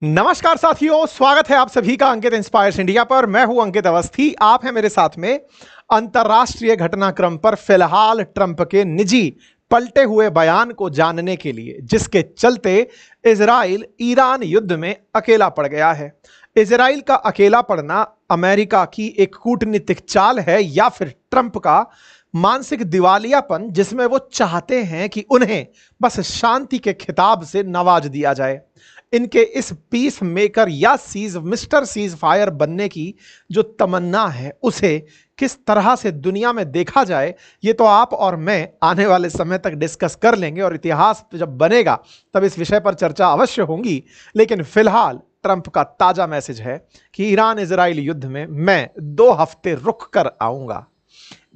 नमस्कार साथियों, स्वागत है आप सभी का अंकित इंस्पायर्स इंडिया पर। मैं हूं अंकित अवस्थी। आप हैं मेरे साथ में अंतर्राष्ट्रीय घटनाक्रम पर फिलहाल ट्रंप के निजी पलटे हुए बयान को जानने के लिए, जिसके चलते इजराइल ईरान युद्ध में अकेला पड़ गया है। इजराइल का अकेला पड़ना अमेरिका की एक कूटनीतिक चाल है या फिर ट्रंप का मानसिक दिवालियापन, जिसमें वो चाहते हैं कि उन्हें बस शांति के खिताब से नवाज दिया जाए। इनके इस पीस मेकर या मिस्टर सीज फायर बनने की जो तमन्ना है, उसे किस तरह से दुनिया में देखा जाए, ये तो आप और मैं आने वाले समय तक डिस्कस कर लेंगे और इतिहास जब बनेगा तब इस विषय पर चर्चा अवश्य होगी। लेकिन फिलहाल ट्रंप का ताजा मैसेज है कि ईरान इजराइल युद्ध में मैं 2 हफ्ते रुक कर आऊंगा।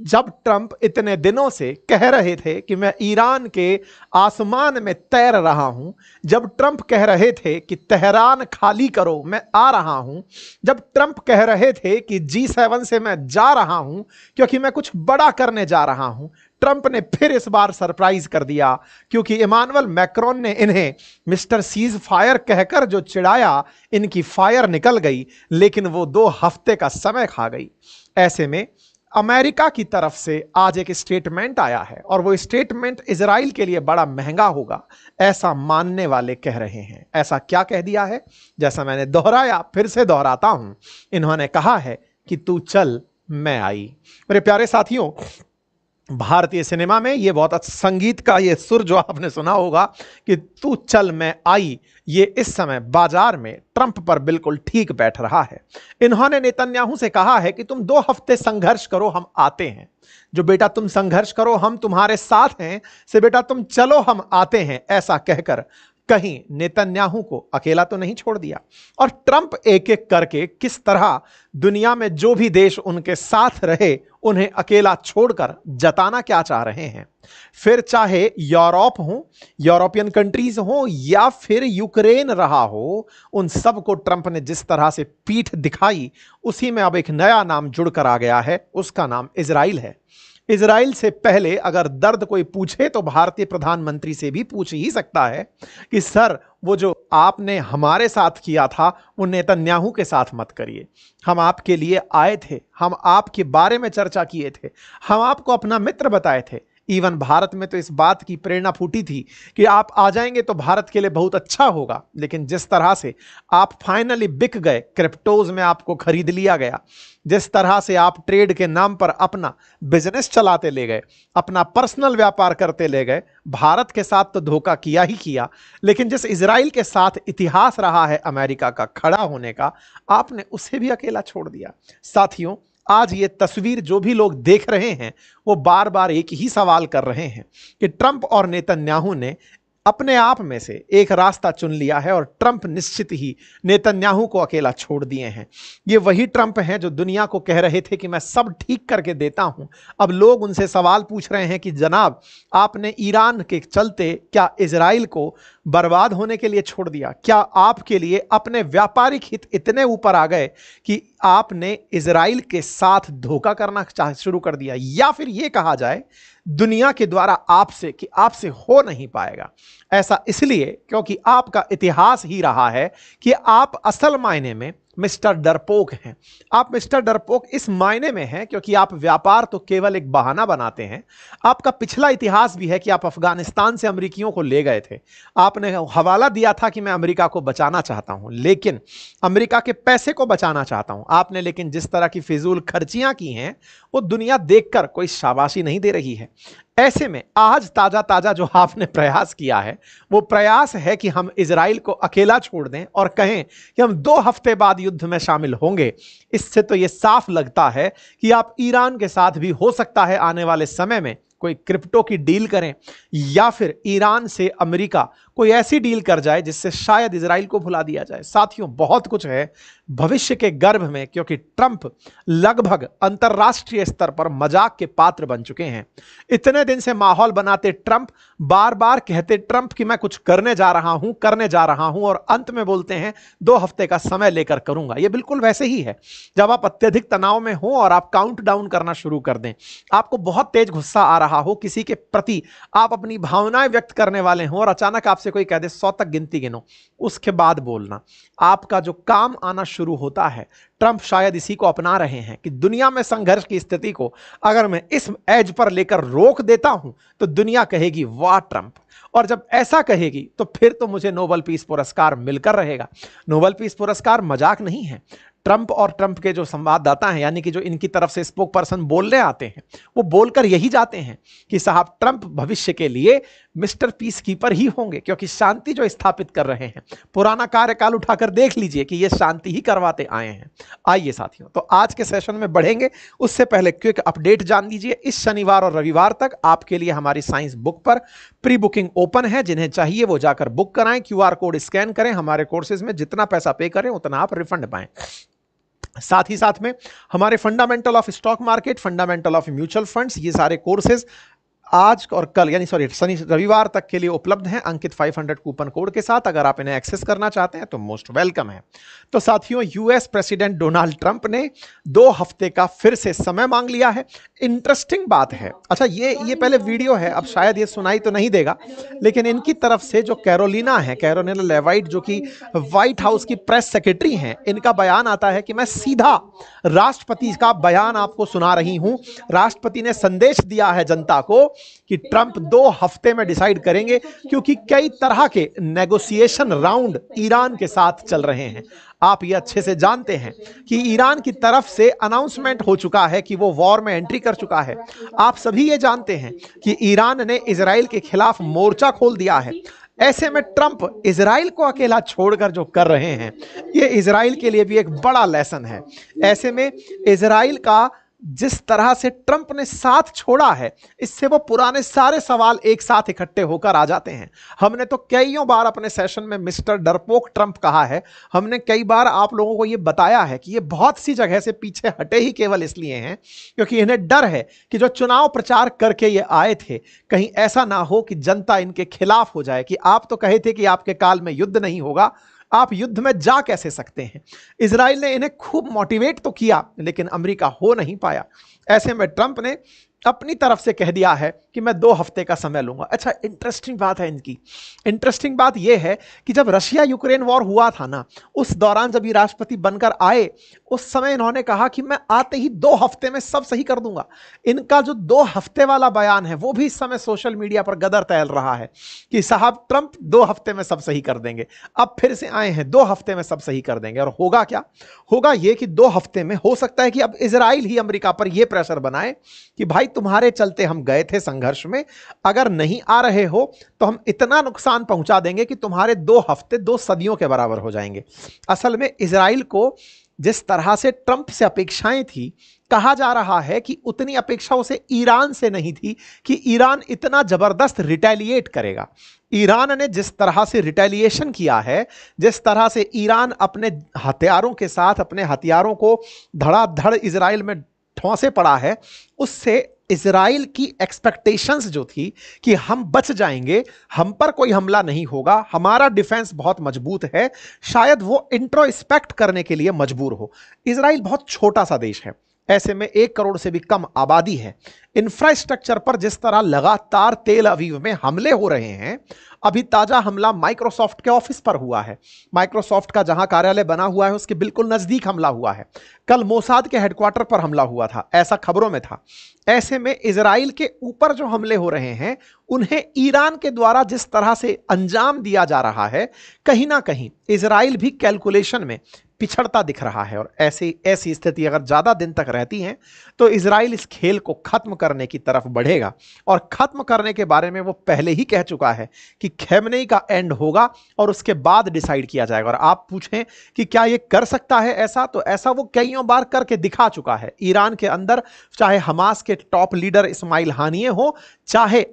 जब ट्रंप इतने दिनों से कह रहे थे कि मैं ईरान के आसमान में तैर रहा हूं, जब ट्रंप कह रहे थे कि तेहरान खाली करो मैं आ रहा हूं, जब ट्रंप कह रहे थे कि G7 से मैं जा रहा हूं क्योंकि मैं कुछ बड़ा करने जा रहा हूं, ट्रंप ने फिर इस बार सरप्राइज कर दिया, क्योंकि इमानुएल मैक्रोन ने इन्हें मिस्टर सीज फायर कहकर जो चिढ़ाया, इनकी फायर निकल गई, लेकिन वो 2 हफ्ते का समय खा गई। ऐसे में अमेरिका की तरफ से आज एक स्टेटमेंट आया है और वो स्टेटमेंट इजराइल के लिए बड़ा महंगा होगा, ऐसा मानने वाले कह रहे हैं। ऐसा क्या कह दिया है? जैसा मैंने दोहराया, फिर से दोहराता हूं। इन्होंने कहा है कि तू चल मैं आई। मेरे प्यारे साथियों, भारतीय सिनेमा में ये बहुत अच्छा संगीत का ये सुर जो आपने सुना होगा कि तू चल मैं आई, ये इस समय बाजार में ट्रंप पर बिल्कुल ठीक बैठ रहा है। इन्होंने नेतन्याहू से कहा है कि तुम 2 हफ्ते संघर्ष करो, हम आते हैं। जो बेटा तुम संघर्ष करो, हम तुम्हारे साथ हैं, से बेटा तुम चलो हम आते हैं, ऐसा कहकर कहीं नेतन्याहू को अकेला तो नहीं छोड़ दिया। और ट्रंप एक एक करके किस तरह दुनिया में जो भी देश उनके साथ रहे उन्हें अकेला छोड़कर जताना क्या चाह रहे हैं। फिर चाहे यूरोप हो, यूरोपियन कंट्रीज हो या फिर यूक्रेन रहा हो, उन सब को ट्रंप ने जिस तरह से पीठ दिखाई, उसी में अब एक नया नाम जुड़कर आ गया है, उसका नाम इजराइल है। इजराइल से पहले अगर दर्द कोई पूछे तो भारतीय प्रधानमंत्री से भी पूछ ही सकता है कि सर, वो जो आपने हमारे साथ किया था वो नेतन्याहू के साथ मत करिए। हम आपके लिए आए थे, हम आपके बारे में चर्चा किए थे, हम आपको अपना मित्र बताए थे। इवन भारत में तो इस बात की प्रेरणा फूटी थी कि आप आ जाएंगे तो भारत के लिए बहुत अच्छा होगा। लेकिन जिस तरह से आप फाइनली बिक गए, क्रिप्टोज में आपको खरीद लिया गया, जिस तरह से आप ट्रेड के नाम पर अपना बिजनेस चलाते ले गए, अपना पर्सनल व्यापार करते ले गए, भारत के साथ तो धोखा किया ही किया, लेकिन जिस इजराइल के साथ इतिहास रहा है अमेरिका का खड़ा होने का, आपने उसे भी अकेला छोड़ दिया। साथियों, आज ये तस्वीर जो भी लोग देख रहे हैं वो बार बार एक ही सवाल कर रहे हैं कि ट्रंप और नेतन्याहू ने अपने आप में से एक रास्ता चुन लिया है और ट्रंप निश्चित ही नेतन्याहू को अकेला छोड़ दिए हैं। ये वही ट्रंप हैं जो दुनिया को कह रहे थे कि मैं सब ठीक करके देता हूं। अब लोग उनसे सवाल पूछ रहे हैं कि जनाब, आपने ईरान के चलते क्या इजराइल को बर्बाद होने के लिए छोड़ दिया? क्या आपके लिए अपने व्यापारिक हित इतने ऊपर आ गए कि आपने इजराइल के साथ धोखा करना शुरू कर दिया? या फिर यह कहा जाए दुनिया के द्वारा आपसे कि आपसे हो नहीं पाएगा। ऐसा इसलिए क्योंकि आपका इतिहास ही रहा है कि आप असल मायने में मिस्टर डरपोक हैं। आप मिस्टर डरपोक इस मायने में हैं क्योंकि आप व्यापार तो केवल एक बहाना बनाते हैं। आपका पिछला इतिहास भी है कि आप अफगानिस्तान से अमेरिकियों को ले गए थे, आपने हवाला दिया था कि मैं अमेरिका को बचाना चाहता हूं, लेकिन अमेरिका के पैसे को बचाना चाहता हूं आपने। लेकिन जिस तरह की फिजूल खर्चियां की हैं वो दुनिया देखकर कोई शाबाशी नहीं दे रही है। ऐसे में आज ताजा ताजा जो आपने प्रयास किया है वो प्रयास है कि हम इजराइल को अकेला छोड़ दें और कहें कि हम 2 हफ्ते बाद युद्ध में शामिल होंगे। इससे तो यह साफ लगता है कि आप ईरान के साथ भी हो सकता है आने वाले समय में कोई क्रिप्टो की डील करें या फिर ईरान से अमेरिका कोई ऐसी डील कर जाए जिससे शायद इजराइल को भुला दिया जाए। साथियों, बहुत कुछ है भविष्य के गर्भ में, क्योंकि ट्रंप लगभग अंतरराष्ट्रीय स्तर पर मजाक के पात्र बन चुके हैं। इतने दिन से माहौल बनाते ट्रंप, बार बार कहते ट्रंप कि मैं कुछ करने जा रहा हूं और अंत में बोलते हैं 2 हफ्ते का समय लेकर करूंगा। यह बिल्कुल वैसे ही है जब आप अत्यधिक तनाव में हो और आप काउंट डाउन करना शुरू कर दें, आपको बहुत तेज गुस्सा आ रहा हो, किसी के प्रति आप अपनी भावनाएं व्यक्त करने वाले हो और अचानक आपसे आपसे कोई कह दे 100 तक गिनती गिनो, उसके बाद बोलना। आपका जो काम आना शुरू होता है, ट्रंप शायद इसी को अपना रहे हैं कि दुनिया में संघर्ष की स्थिति को अगर मैं इस एज पर लेकर रोक देता हूं तो दुनिया कहेगी वाह ट्रंप, और जब ऐसा कहेगी तो फिर तो मुझे नोबेल पीस पुरस्कार मिलकर रहेगा। नोबेल पीस पुरस्कार मजाक नहीं है। ट्रंप और ट्रंप के जो संवाददाता हैं, यानी कि जो इनकी तरफ से स्पोक पर्सन बोलने आते हैं, वो बोलकर यही जाते हैं कि साहब ट्रंप भविष्य के लिए मिस्टर पीस कीपर ही होंगे, क्योंकि शांति जो स्थापित कर रहे हैं, पुराना कार्यकाल उठाकर देख लीजिए कि ये शांति ही करवाते आए हैं। आइए साथियों, तो आज के सेशन में बढ़ेंगे, उससे पहले क्विक अपडेट जान लीजिए। इस शनिवार और रविवार तक आपके लिए हमारी साइंस बुक पर प्री बुकिंग ओपन है। जिन्हें चाहिए वो जाकर बुक कराएं, QR कोड स्कैन करें, हमारे कोर्सेज में जितना पैसा पे करें उतना आप रिफंड पाएं। साथ ही साथ में हमारे fundamental of stock market, fundamental of mutual funds, ये सारे कोर्सेज आज और कल यानी शनि रविवार तक के लिए उपलब्ध हैं अंकित 500 कूपन कोड के साथ। अगर आप इन्हें एक्सेस करना चाहते हैं तो मोस्ट वेलकम है। तो साथियों, यूएस प्रेसिडेंट डोनाल्ड ट्रंप ने 2 हफ्ते का फिर से समय मांग लिया है। इंटरेस्टिंग बात है, अच्छा ये पहले वीडियो है, अब शायद ये सुनाई तो नहीं देगा, लेकिन इनकी तरफ से जो कैरोलिना लेवाइट, जो कि व्हाइट हाउस की प्रेस सेक्रेटरी हैं, इनका बयान आता है कि मैं सीधा राष्ट्रपति का बयान आपको सुना रही हूं। राष्ट्रपति ने संदेश दिया है जनता को कि ट्रंप 2 हफ्ते में डिसाइड करेंगे, क्योंकि कई तरह के नेगोशिएशन राउंड ईरान के साथ चल रहे हैं। आप ये अच्छे से जानते हैं कि ईरान की तरफ से अनाउंसमेंट हो चुका है कि वो वॉर में एंट्री कर चुका है। आप सभी ये जानते हैं कि ईरान ने इजराइल के खिलाफ मोर्चा खोल दिया है। ऐसे में ट्रंप इजराइल को अकेला छोड़कर जो कर रहे हैं, ये इजराइल के लिए भी एक बड़ा लेसन है। ऐसे में इजराइल का जिस तरह से ट्रंप ने साथ छोड़ा है, इससे वो पुराने सारे सवाल एक साथ इकट्ठे होकर आ जाते हैं। हमने तो कईयों बार अपने सेशन में मिस्टर डरपोक ट्रंप कहा है। हमने कई बार आप लोगों को ये बताया है कि ये बहुत सी जगह से पीछे हटे ही केवल इसलिए हैं क्योंकि इन्हें डर है कि जो चुनाव प्रचार करके ये आए थे, कहीं ऐसा ना हो कि जनता इनके खिलाफ हो जाए कि आप तो कहे थे कि आपके काल में युद्ध नहीं होगा, आप युद्ध में जा कैसे सकते हैं। इजराइल ने इन्हें खूब मोटिवेट तो किया, लेकिन अमेरिका हो नहीं पाया। ऐसे में ट्रंप ने अपनी तरफ से कह दिया है कि मैं 2 हफ्ते का समय लूंगा। अच्छा, इंटरेस्टिंग बात है इनकी। इंटरेस्टिंग बात यह है कि जब रशिया यूक्रेन वॉर हुआ था ना, उस दौरान जब ये राष्ट्रपति बनकर आए, उस समय इन्होंने कहा कि मैं आते ही 2 हफ्ते में सब सही कर दूंगा। इनका जो 2 हफ्ते वाला बयान है, वो भी इस समय सोशल मीडिया पर गदर तैल रहा है कि साहब ट्रंप 2 हफ्ते में सब सही कर देंगे। अब फिर से आए हैं 2 हफ्ते में सब सही कर देंगे। और होगा क्या? होगा ये कि 2 हफ्ते में हो सकता है कि अब इजराइल ही अमेरिका पर यह प्रेशर बनाए कि भाई तुम्हारे चलते हम गए थे संघर्ष में, अगर नहीं आ रहे हो तो हम इतना नुकसान पहुंचा देंगे कि तुम्हारे 2 हफ्ते 2 सदियों के बराबर हो जाएंगे। असल में इजराइल को जिस तरह से ट्रंप से अपेक्षाएं थी, कहा जा रहा है कि उतनी अपेक्षा उसे ईरान से नहीं थी कि ईरान इतना जबरदस्त रिटेलिएट करेगा। ईरान ने जिस तरह से रिटेलिएशन किया है, जिस तरह से ईरान अपने हथियारों के साथ अपने हथियारों को धड़ाधड़ इजराइल में ठौंसे पड़ा है, उससे इजराइल की एक्सपेक्टेशंस जो थी कि हम बच जाएंगे, हम पर कोई हमला नहीं होगा, हमारा डिफेंस बहुत मजबूत है, शायद वो इंट्रोस्पेक्ट करने के लिए मजबूर हो। इजराइल बहुत छोटा सा देश है, ऐसे में 1 करोड़ से भी कम आबादी है। इंफ्रास्ट्रक्चर पर जिस तरह लगातार तेल अवीव में हमले हो रहे हैं, अभी ताजा हमला माइक्रोसॉफ्ट के ऑफिस पर हुआ है। माइक्रोसॉफ्ट का जहां कार्यालय बना हुआ है उसके बिल्कुल नजदीक हमला हुआ है। कल मोसाद के हेडक्वार्टर पर हमला हुआ था, ऐसा खबरों में था। ऐसे में इजराइल के ऊपर जो हमले हो रहे हैं, उन्हें ईरान के द्वारा जिस तरह से अंजाम दिया जा रहा है, कहीं ना कहीं इजराइल भी कैलकुलेशन में पिछड़ता दिख रहा है। और ऐसी स्थिति अगर ज्यादा दिन तक रहती है तो इजराइल इस खेल को खत्म करने की तरफ बढ़ेगा। और खत्म करने के बारे में वो पहले ही कह चुका है कि खैमनेई का एंड होगा और उसके बाद डिसाइड किया जाएगा। और आप पूछें कि क्या ये कर सकता है ऐसा, तो ऐसा वो कईयों बार करके दिखा चुका है। ईरान के अंदर चाहे हमास के टॉप लीडर इस्माइल हानिये हो, चाहे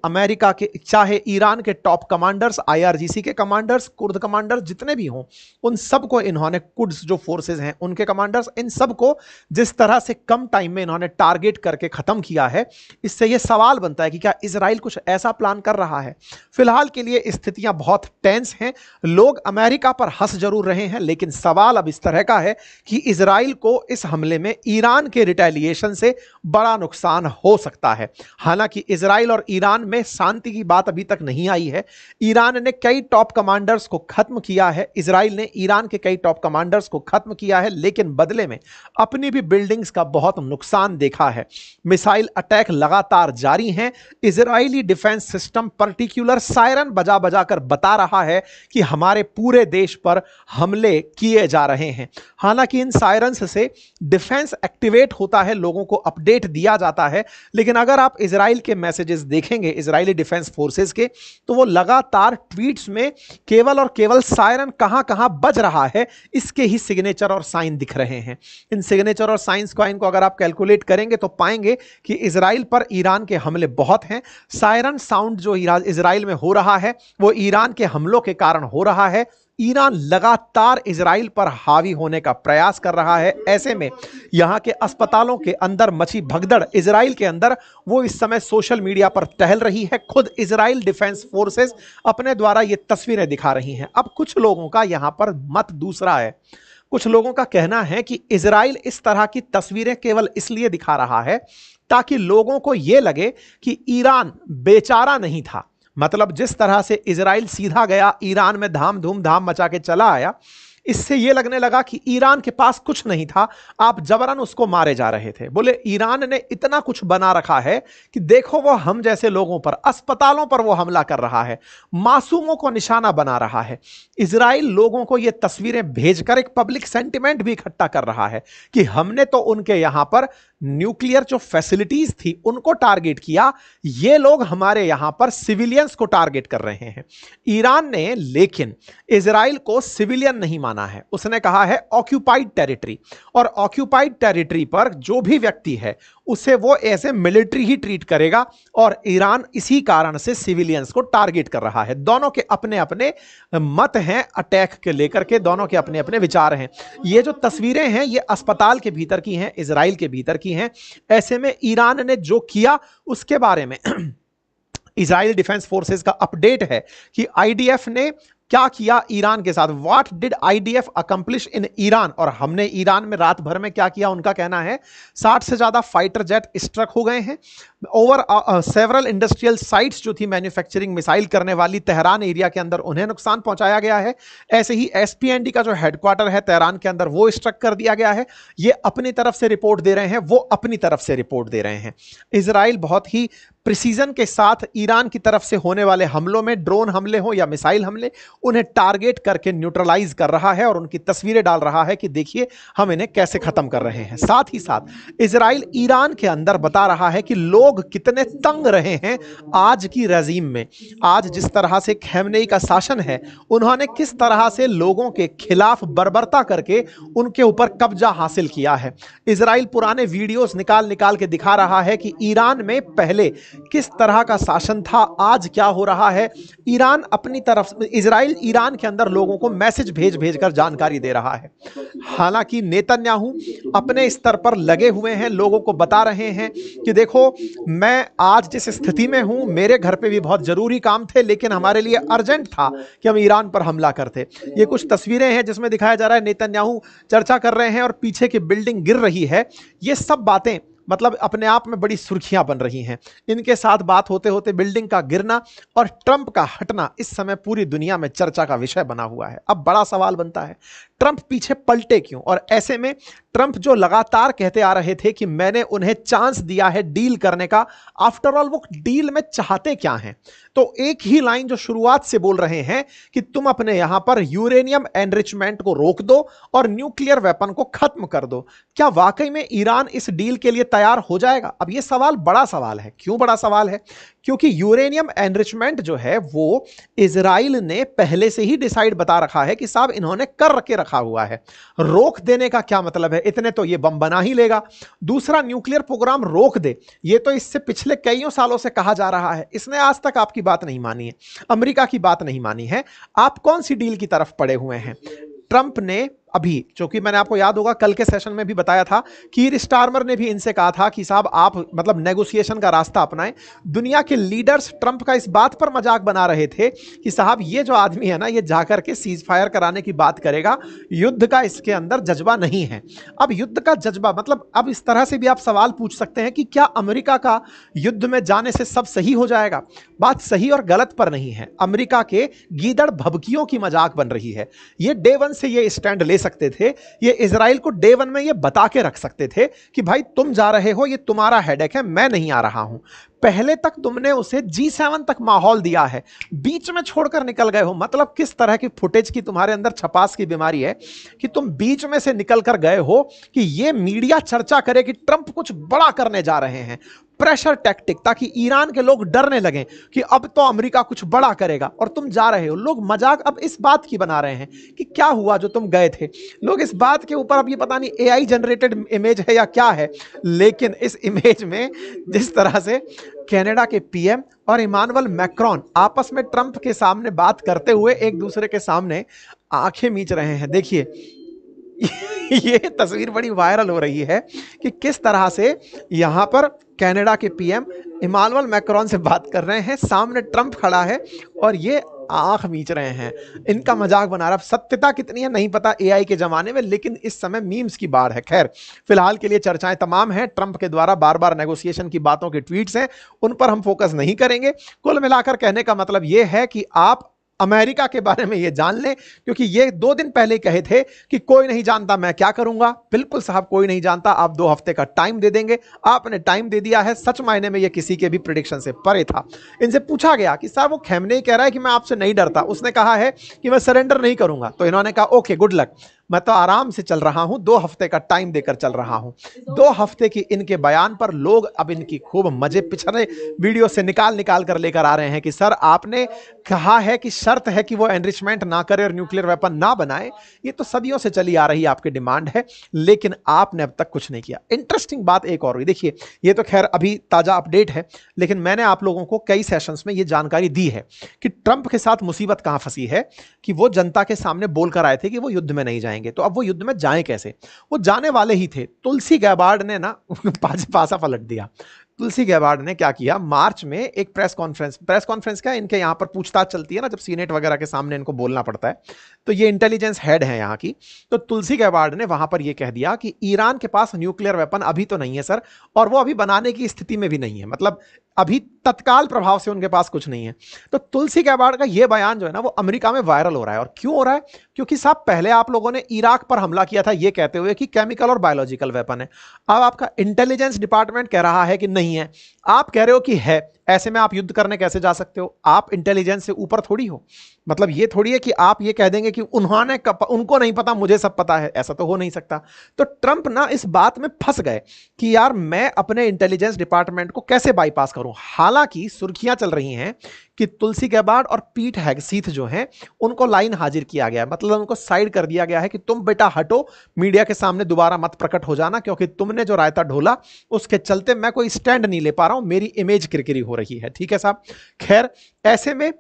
ईरान के टॉप कमांडर्स, IRGC के कमांडर्स, कुर्द कमांडर्स जितने भी हों, उन सबको इन्होंने कुड्स जो फोर्सेज हैं उनके कमांडर्स, इन सबको जिस तरह से कम टाइम में इन्होंने टारगेट करके खत्म किया है, इससे यह सवाल बनता है कि क्या इजराइल कुछ ऐसा प्लान कर रहा है। फिलहाल के लिए स्थितियां बहुत टेंस हैं, लोग अमेरिका पर हंस जरूर रहे हैं, लेकिन सवाल अब इस तरह का है कि इजराइल को इस हमले में ईरान के रिटेलिएशन से बड़ा नुकसान हो सकता है। हालांकि इजराइल और ईरान में शांति की बात अभी तक नहीं आई है। ईरान ने कई टॉप कमांडर्स को खत्म किया है, इजराइल ने ईरान के कई टॉप कमांडर्स को खत्म किया है, लेकिन बदले में अपनी भी बिल्डिंग्स का बहुत नुकसान देखा है। मिसाइल अटैक लगातार जारी हैं। Israeli defence system particular siren बजा बजा कर बता रहा है कि हमारे पूरे देश पर हमले किए जा रहे हैं। हालांकि इन सायरन्स से डिफेंस एक्टिवेट होता है, लोगों को अपडेट दिया जाता है, लेकिन अगर आप इजराइल के मैसेजेस देखेंगे इजरायली डिफेंस फोर्सेस के, तो वो लगातार ट्वीट्स में केवल और केवल सायरन कहां कहां बज रहा है इसके ही सिग्नेचर और साइन दिख रहे हैं। इन सिग्नेचर और साइंस को अगर आप कैलकुलेट करेंगे तो पाएंगे कि इजराइल पर ईरान के हमले बहुत हैं। सायरन साउंड जो इजराइल में हो रहा है वो ईरान के हमलों के कारण हो रहा है। ईरान लगातार इजराइल पर हावी होने का प्रयास कर रहा है। ऐसे में यहां के अस्पतालों के अंदर मची भगदड़ इजराइल के अंदर, वो इस समय सोशल मीडिया पर टहल रही है। खुद इजराइल डिफेंस फोर्सेस अपने द्वारा ये तस्वीरें दिखा रही हैं। अब कुछ लोगों का यहां पर मत दूसरा है। कुछ लोगों का कहना है कि इजराइल इस तरह की तस्वीरें केवल इसलिए दिखा रहा है ताकि लोगों को यह लगे कि ईरान बेचारा नहीं था। मतलब जिस तरह से इजराइल सीधा गया, ईरान में धाम धूम धाम मचा के चला आया, इससे यह लगने लगा कि ईरान के पास कुछ नहीं था, आप जबरन उसको मारे जा रहे थे। बोले ईरान ने इतना कुछ बना रखा है कि देखो वो हम जैसे लोगों पर, अस्पतालों पर वो हमला कर रहा है, मासूमों को निशाना बना रहा है। इजराइल लोगों को ये तस्वीरें भेजकर एक पब्लिक सेंटिमेंट भी इकट्ठा कर रहा है कि हमने तो उनके यहां पर न्यूक्लियर जो फैसिलिटीज थी उनको टारगेट किया, ये लोग हमारे यहां पर सिविलियंस को टारगेट कर रहे हैं। ईरान ने लेकिन इजराइल को सिविलियन नहीं माना है, उसने कहा है ऑक्यूपाइड टेरिटरी, और ऑक्यूपाइड टेरिटरी पर जो भी व्यक्ति है उसे वो ऐसे मिलिट्री ही ट्रीट करेगा, और ईरान इसी कारण से सिविलियंस को टारगेट कर रहा है। दोनों के अपने अपने मत हैं अटैक के लेकर के, दोनों के अपने अपने विचार हैं। ये जो तस्वीरें हैं ये अस्पताल के भीतर की हैं, इजराइल के भीतर की हैं। ऐसे में ईरान ने जो किया उसके बारे में इजराइल डिफेंस फोर्सेस का अपडेट है कि आईडीएफ ने क्या किया ईरान के साथ, what did IDF accomplish in Iran, और हमने ईरान में रात भर में क्या किया। उनका कहना है 60 से ज्यादा फाइटर जेट स्ट्रक हो गए हैं। ओवर सेवरल इंडस्ट्रियल साइट्स जो थी मैन्युफैक्चरिंग मिसाइल करने वाली तेहरान एरिया के अंदर, उन्हें नुकसान पहुंचाया गया है। ऐसे ही एसपीएनडी का जो हेडक्वार्टर है तेहरान के अंदर, वो स्ट्रक कर दिया गया है। ये अपनी तरफ से रिपोर्ट दे रहे हैं, वो अपनी तरफ से रिपोर्ट दे रहे हैं। इजराइल बहुत ही प्रिसीजन के साथ ईरान की तरफ से होने वाले हमलों में, ड्रोन हमले हो या मिसाइल हमले, उन्हें टारगेट करके न्यूट्रलाइज कर रहा है और उनकी तस्वीरें डाल रहा है कि देखिए हम इन्हें कैसे खत्म कर रहे हैं। साथ ही साथ इजराइल ईरान के अंदर बता रहा है कि लोग कितने तंग रहे हैं आज की रजीम में। आज जिस तरह से खैमनेई का शासन है, उन्होंने किस तरह से लोगों के खिलाफ बर्बरता करके उनके ऊपर कब्जा हासिल किया है। इजराइल पुराने वीडियोस निकाल निकाल के दिखा रहा है कि ईरान में पहले किस तरह का शासन था, आज क्या हो रहा है। ईरान अपनी तरफ, इजराइल ईरान के अंदर लोगों को मैसेज भेज भेज कर जानकारी दे रहा है। हालांकि नेतन्याहू अपने स्तर पर लगे हुए हैं, लोगों को बता रहे हैं कि देखो मैं आज जिस स्थिति में हूं, मेरे घर पे भी बहुत जरूरी काम थे, लेकिन हमारे लिए अर्जेंट था कि हम ईरान पर हमला करते। ये कुछ तस्वीरें हैं जिसमें दिखाया जा रहा है नेतन्याहू चर्चा कर रहे हैं और पीछे की बिल्डिंग गिर रही है। ये सब बातें मतलब अपने आप में बड़ी सुर्खियां बन रही हैं। इनके साथ बात होते होते बिल्डिंग का गिरना और ट्रंप का हटना इस समय पूरी दुनिया में चर्चा का विषय बना हुआ है। अब बड़ा सवाल बनता है, ट्रंप पीछे पलटे क्यों? और ऐसे में ट्रंप जो लगातार कहते आ रहे थे कि मैंने उन्हें चांस दिया है डील करने का, आफ्टर ऑल वो डील में चाहते क्या हैं? तो एक ही लाइन जो शुरुआत से बोल रहे हैं कि तुम अपने यहां पर यूरेनियम एनरिचमेंट को रोक दो और न्यूक्लियर वेपन को खत्म कर दो। क्या वाकई में ईरान इस डील के लिए तैयार हो जाएगा? अब यह सवाल बड़ा सवाल है। क्यों बड़ा सवाल है? क्योंकि यूरेनियम एनरिचमेंट जो है वो इजराइल ने पहले से ही डिसाइड बता रखा है कि साहब इन्होंने कर के रखा हुआ है। रोक देने का क्या मतलब है? इतने तो ये बम बना ही लेगा। दूसरा, न्यूक्लियर प्रोग्राम रोक दे, ये तो इससे पिछले कईयों सालों से कहा जा रहा है। इसने आज तक आपकी बात नहीं मानी है, अमेरिका की बात नहीं मानी है। आप कौन सी डील की तरफ पड़े हुए हैं? ट्रंप ने अभी, क्योंकि मैंने आपको याद होगा कल के सेशन में भी बताया था, कीर स्टारमर ने भी इनसे कहा था कि साहब आप मतलब नेगोशिएशन का रास्ता अपनाएं। दुनिया के लीडर्स ट्रंप का इस बात पर मजाक बना रहे थे कि साहब ये जो आदमी है ना, ये जाकर के सीज फायर कराने की बात करेगा, युद्ध का इसके अंदर जज्बा नहीं है। अब युद्ध का जज्बा मतलब, अब इस तरह से भी आप सवाल पूछ सकते हैं कि क्या अमेरिका का युद्ध में जाने से सब सही हो जाएगा? बात सही और गलत पर नहीं है, अमेरिका के गीदड़ भभकियों की मजाक बन रही है। ये डे वन से ये स्टैंड ले सकते थे, ये इजराइल को डे वन में ये बता के रख सकते थे कि भाई तुम जा रहे हो, ये तुम्हारा हेडेक है, मैं नहीं आ रहा हूं। पहले तक तुमने उसे G7 तक माहौल दिया है, बीच में छोड़कर निकल गए हो। मतलब किस तरह की फुटेज की तुम्हारे अंदर छपास की बीमारी है कि तुम बीच में से निकल कर गए हो कि ये मीडिया चर्चा करे कि ट्रंप कुछ बड़ा करने जा रहे हैं, प्रेशर टैक्टिक, ताकि ईरान के लोग डरने लगे कि अब तो अमेरिका कुछ बड़ा करेगा, और तुम जा रहे हो। लोग मजाक अब इस बात की बना रहे हैं कि क्या हुआ जो तुम गए थे। लोग इस बात के ऊपर, अब ये पता नहीं AI जनरेटेड इमेज है या क्या है, लेकिन इस इमेज में जिस तरह से कनाडा के PM और इमानुएल मैक्रोन आपस में ट्रंप के सामने बात करते हुए एक दूसरे के सामने आंखें मीच रहे हैं, देखिए ये तस्वीर बड़ी वायरल हो रही है कि किस तरह से यहां पर कनाडा के PM इमानुएल मैक्रोन से बात कर रहे हैं, सामने ट्रंप खड़ा है और ये आंख मीच रहे हैं, इनका मजाक बना रहा। सत्यता कितनी है नहीं पता AI के जमाने में, लेकिन इस समय मीम्स की बाढ़ है। खैर, फिलहाल के लिए चर्चाएं तमाम हैं, ट्रंप के द्वारा बार बार नेगोशिएशन की बातों के ट्वीट्स हैं, उन पर हम फोकस नहीं करेंगे। कुल मिलाकर कहने का मतलब यह है कि आप अमेरिका के बारे में ये जान लें, क्योंकि ये 2 दिन पहले कहे थे कि कोई नहीं जानता मैं क्या करूंगा। बिल्कुल साहब, कोई नहीं जानता, आप 2 हफ्ते का टाइम दे देंगे। आपने टाइम दे दिया है, सच मायने में ये किसी के भी प्रेडिक्शन से परे था। इनसे पूछा गया कि साहब वो खैमनेई कह रहा है कि मैं आपसे नहीं डरता, उसने कहा है कि मैं सरेंडर नहीं करूंगा, तो इन्होंने कहा ओके गुड लक, मैं तो आराम से चल रहा हूं, 2 हफ्ते का टाइम देकर चल रहा हूं। 2 हफ्ते की इनके बयान पर लोग अब इनकी खूब मजे पिछले वीडियो से निकाल निकाल कर लेकर आ रहे हैं कि सर आपने कहा है कि शर्त है कि वो एनरिचमेंट ना करे और न्यूक्लियर वेपन ना बनाए, ये तो सदियों से चली आ रही आपकी डिमांड है, लेकिन आपने अब तक कुछ नहीं किया। इंटरेस्टिंग बात एक और हुई, देखिए ये तो खैर अभी ताजा अपडेट है, लेकिन मैंने आप लोगों को कई सेशंस में ये जानकारी दी है कि ट्रंप के साथ मुसीबत कहां फंसी है कि वो जनता के सामने बोलकर आए थे कि वो युद्ध में नहीं जाएंगे। तो अब वो युद्ध में जाएं कैसे? वो जाने वाले ही थे, तुलसी गैबार्ड ने ना पासा पलट दिया। तुलसी गैबार्ड ने क्या किया, मार्च में एक प्रेस कॉन्फ्रेंस क्या, इनके यहां पर पूछताछ चलती है ना, जब सीनेट वगैरह के सामने इनको बोलना पड़ता है, तो ये इंटेलिजेंस हेड है यहां की। तो तुलसी गैबार्ड ने वहां पर यह कह दिया कि ईरान के पास न्यूक्लियर वेपन अभी तो नहीं है सर, और वो अभी बनाने की स्थिति में भी नहीं है, मतलब अभी तत्काल प्रभाव से उनके पास कुछ नहीं है। तो तुलसी गैबार्ड का यह बयान जो है ना, वो अमेरिका में वायरल हो रहा है। और क्यों हो रहा है? क्योंकि साहब पहले आप लोगों ने इराक पर हमला किया था ये कहते हुए कि केमिकल और बायोलॉजिकल वेपन है, अब आपका इंटेलिजेंस डिपार्टमेंट कह रहा है कि नहीं है, आप कह रहे हो कि है। ऐसे में आप युद्ध करने कैसे जा सकते हो? आप इंटेलिजेंस से ऊपर थोड़ी हो, मतलब ये थोड़ी है कि आप ये कह देंगे कि उनको नहीं पता मुझे सब पता है, ऐसा तो हो नहीं सकता। तो ट्रंप ना इस बात में फंस गए कि यार मैं अपने इंटेलिजेंस डिपार्टमेंट को कैसे बाईपास करूं। हालांकि सुर्खियां चल रही हैं कि तुलसी गैबार्ड और पीट हेगसेथ जो हैं उनको लाइन हाजिर किया गया है, मतलब उनको साइड कर दिया गया है कि तुम बेटा हटो, मीडिया के सामने दोबारा मत प्रकट हो जाना, क्योंकि तुमने जो रायता ढोला उसके चलते मैं कोई स्टैंड नहीं ले पा रहा हूं, मेरी इमेज किरकिरी हो रही है। ठीक है साहब, खैर ऐसे में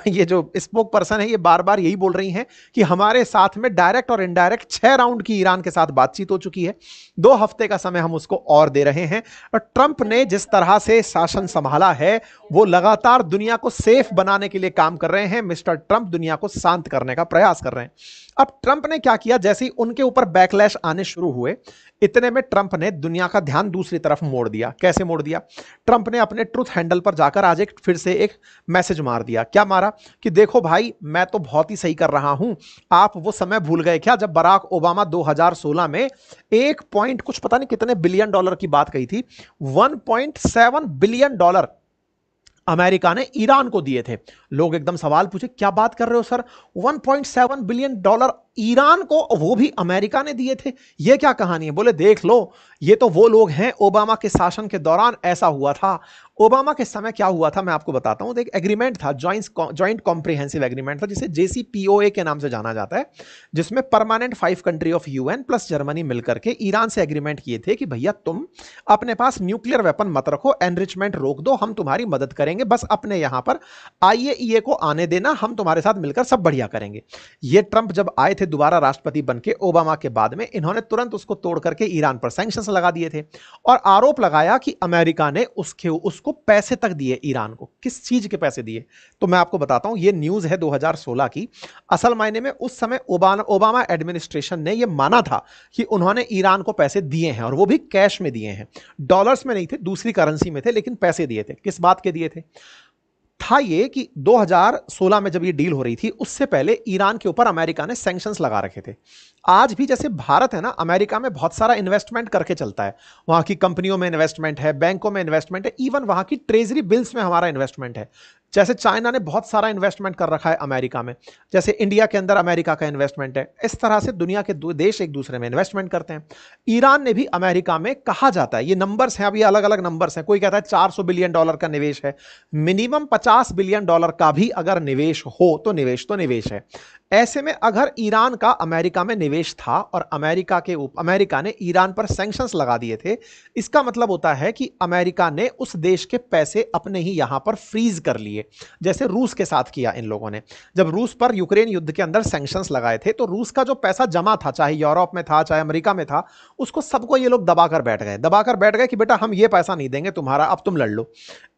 ये जो स्पोक पर्सन है ये बार बार यही बोल रही हैं कि हमारे साथ में डायरेक्ट और इनडायरेक्ट 6 राउंड की ईरान के साथ बातचीत हो चुकी है, 2 हफ्ते का समय हम उसको और दे रहे हैं। और ट्रंप ने जिस तरह से शासन संभाला है वो लगातार दुनिया को सेफ बनाने के लिए काम कर रहे हैं। मिस्टर ट्रंप दुनिया को शांत करने का प्रयास कर रहे हैं। अब ट्रंप ने क्या किया, जैसे ही उनके ऊपर बैकलैश आने शुरू हुए, इतने में ट्रंप ने दुनिया का ध्यान दूसरी तरफ मोड़ दिया। कैसे मोड़ दिया? ट्रंप ने अपने ट्रूथ हैंडल पर जाकर आज फिर से एक मैसेज मार दिया। क्या मारा? कि देखो भाई मैं तो बहुत ही सही कर रहा हूं, आप वो समय भूल गए क्या जब बराक ओबामा 2016 में 1 पॉइंट कुछ पता नहीं कितने बिलियन डॉलर की बात कही थी, 1.7 बिलियन डॉलर अमेरिका ने ईरान को दिए थे। लोग एकदम सवाल पूछे क्या बात कर रहे हो सर, 1.7 बिलियन डॉलर ईरान को, वो भी अमेरिका ने दिए थे, ये क्या कहानी है? बोले देख लो ये तो वो लोग हैं, ओबामा के शासन के दौरान ऐसा हुआ था। ओबामा के समय क्या हुआ था मैं आपको बताता हूं। एक एग्रीमेंट था, जॉइंट कॉम्प्रिहेंसिव एग्रीमेंट था, जिसे JCPOA के नाम से जाना जाता है, जिसमें permanent 5 country of UN plus Germany मिलकर के ईरान से एग्रीमेंट किए थे कि भैया तुम अपने पास न्यूक्लियर वेपन मत रखो, एनरिचमेंट रोक दो, हम तुम्हारी मदद करेंगे, बस अपने यहां पर IAEA को आने देना, हम तुम्हारे साथ मिलकर सब बढ़िया करेंगे। ये ट्रंप जब आए थे थे दोबारा राष्ट्रपति बनके ओबामा के बाद में, इन्होंने तुरंत उसको तोड़ करके ईरान पर सैंक्शंस लगा दिए थे और आरोप लगाया कि अमेरिका ने उसको पैसे तक दिए ईरान को। किस चीज के पैसे दिए? तो मैं आपको बताता हूं, ये न्यूज है 2016 की। असल मायने में उस समय ओबामा एडमिनिस्ट्रेशन ने यह माना था कि उन्होंने ईरान को पैसे दिए हैं और वो भी कैश में दिए हैं, डॉलर्स में नहीं थे, दूसरी करेंसी में थे, लेकिन पैसे दिए थे। किस बात के दिए थे? था ये कि 2016 में जब ये डील हो रही थी, उससे पहले ईरान के ऊपर अमेरिका ने सैंक्शंस लगा रखे थे। आज भी जैसे भारत है ना, अमेरिका में बहुत सारा इन्वेस्टमेंट करके चलता है, वहां की कंपनियों में इन्वेस्टमेंट है, बैंकों में इन्वेस्टमेंट है, इवन वहां की ट्रेजरी बिल्स में हमारा इन्वेस्टमेंट है। जैसे चाइना ने बहुत सारा इन्वेस्टमेंट कर रखा है अमेरिका में, जैसे इंडिया के अंदर अमेरिका का इन्वेस्टमेंट है, इस तरह से दुनिया के देश एक दूसरे में इन्वेस्टमेंट करते हैं। ईरान ने भी अमेरिका में, कहा जाता है, ये नंबर्स हैं, अभी अलग अलग नंबर्स हैं, कोई कहता है $400 बिलियन का निवेश है, मिनिमम $50 बिलियन का भी अगर निवेश हो तो निवेश है। ऐसे में अगर ईरान का अमेरिका में निवेश था और अमेरिका ने ईरान पर सैंक्शंस लगा दिए थे, इसका मतलब होता है कि अमेरिका ने उस देश के पैसे अपने ही यहां पर फ्रीज कर लिए, जैसे रूस के साथ किया इन लोगों ने। जब रूस पर यूक्रेन युद्ध के अंदर सैंक्शंस लगाए थे, तो रूस का जो पैसा जमा था, चाहे यूरोप में था चाहे अमेरिका में था, उसको सबको ये लोग दबाकर बैठ गए कि बेटा हम ये पैसा नहीं देंगे तुम्हारा, अब तुम लड़ लो।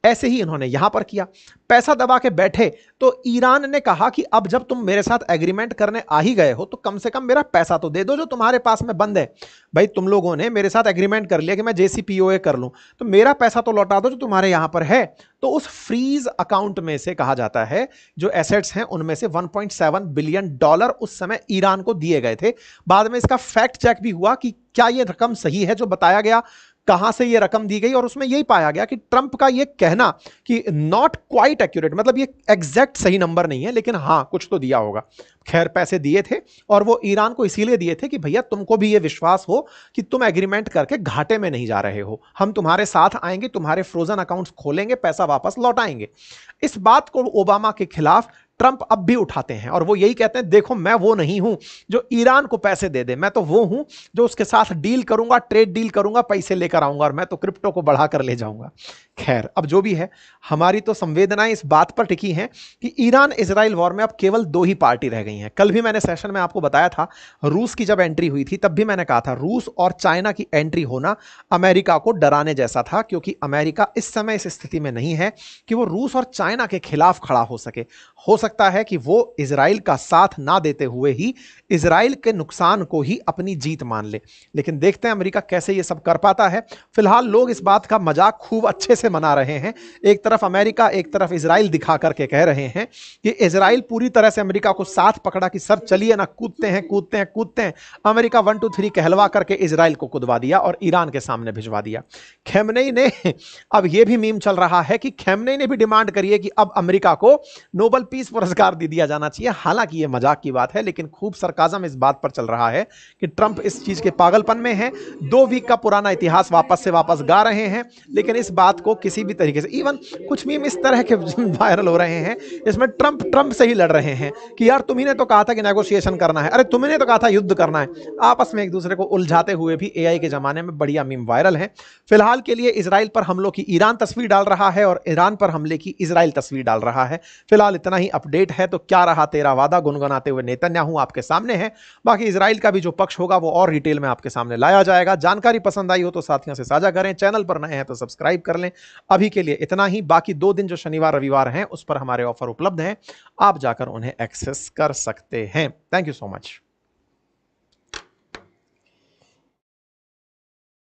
ऐसे ही इन्होंने यहां पर किया, पैसा दबा के बैठे। तो ईरान ने कहा कि अब जब तुम मेरे साथ एग्रीमेंट करने आ ही गए हो, तो कम से कम मेरा पैसा तो दे दो जो तुम्हारे पास में बंद है। भाई तुम लोगों ने मेरे साथ एग्रीमेंट कर लिया कि मैं JCPOA कर लूं, तो मेरा पैसा तो लौटा दो जो तुम्हारे यहां पर है। तो उस फ्रीज अकाउंट में से कहा जाता है जो एसेट्स हैं उनमें से $1.7 बिलियन उस समय ईरान को दिए गए थे। बाद में इसका फैक्ट चेक भी हुआ कि क्या यह रकम सही है जो बताया गया, कहां से ये रकम दी गई, और उसमें यही पाया गया कि ट्रंप का ये कहना कि नॉट क्वाइट एक्यूरेट, मतलब ये एग्जैक्ट सही नंबर नहीं है, लेकिन हां कुछ तो दिया होगा। खैर पैसे दिए थे, और वो ईरान को इसीलिए दिए थे कि भैया तुमको भी ये विश्वास हो कि तुम एग्रीमेंट करके घाटे में नहीं जा रहे हो, हम तुम्हारे साथ आएंगे, तुम्हारे फ्रोजन अकाउंट्स खोलेंगे, पैसा वापस लौटाएंगे। इस बात को ओबामा के खिलाफ ट्रंप अब भी उठाते हैं और वो यही कहते हैं, देखो मैं वो नहीं हूं जो ईरान को पैसे दे दे, मैं तो वो हूं जो उसके साथ डील करूंगा, ट्रेड डील करूंगा, पैसे लेकर आऊंगा, और मैं तो क्रिप्टो को बढ़ाकर ले जाऊंगा। खैर अब जो भी है, हमारी तो संवेदनाएं इस बात पर टिकी हैं कि ईरान इजराइल वॉर में अब केवल 2 ही पार्टी रह गई हैं। कल भी मैंने सेशन में आपको बताया था, रूस की जब एंट्री हुई थी तब भी मैंने कहा था रूस और चाइना की एंट्री होना अमेरिका को डराने जैसा था, क्योंकि अमेरिका इस समय इस स्थिति में नहीं है कि वो रूस और चाइना के खिलाफ खड़ा हो सके। हो सकता है कि वो इजराइल का साथ ना देते हुए ही इजराइल के नुकसान को ही अपनी जीत मान ले, लेकिन देखते हैं अमेरिका कैसे ये सब कर पाता है। फिलहाल लोग इस बात का मजाक खूब अच्छे से मना रहे हैं, एक तरफ अमेरिका एक तरफ इजराइल दिखा करके कह रहे हैं कि इजराइल पूरी तरह से अमेरिका को साथ पकड़ा कि सर चलिए ना, कूदते हैं कूदते हैं कूदते हैं। अमेरिका 1 2 3 कहलवा करके इजराइल को कुदवा दिया और ईरान के सामने भिजवा दिया। खेमनेई ने, अब यह भी मीम चल रहा है कि खेमनेई ने भी डिमांड करी है कि अब अमेरिका को नोबेल पीस पुरस्कार दे दिया जाना चाहिए। हालांकि यह मजाक की बात है, लेकिन खूब सरकाज़म इस बात पर चल रहा है कि ट्रंप इस चीज के पागलपन में है, 2 वीक का पुराना इतिहास वापस गा रहे हैं, लेकिन इस बात को किसी भी तरीके से, इवन कुछ मीम इस तरह के वायरल हो रहे हैं इसमें ट्रंप से ही लड़ रहे हैं कि यार तुम्ही ने तो कहा था कि नेगोशिएशन करना है, अरे तुमने ने तो कहा था युद्ध करना है। आपस में एक दूसरे को उलझाते हुए भी एआई के जमाने में बढ़िया मीम वायरल है। फिलहाल के लिए इजराइल पर हमलों की ईरान तस्वीर डाल रहा है और ईरान पर हमले की इजराइल तस्वीर डाल रहा है। फिलहाल इतना ही अपडेट है। तो क्या रहा तेरा वादा गुनगुनाते हुए नेतन्याहू आपके सामने है। बाकी इजराइल का भी जो पक्ष होगा वो और डिटेल में आपके सामने लाया जाएगा। जानकारी पसंद आई हो तो साथियों से साझा करें, चैनल पर नए हैं तो सब्सक्राइब कर लें। अभी के लिए इतना ही। बाकी 2 दिन जो शनिवार रविवार हैं उस पर हमारे ऑफर उपलब्ध हैं, आप जाकर उन्हें एक्सेस कर सकते हैं। Thank you so much.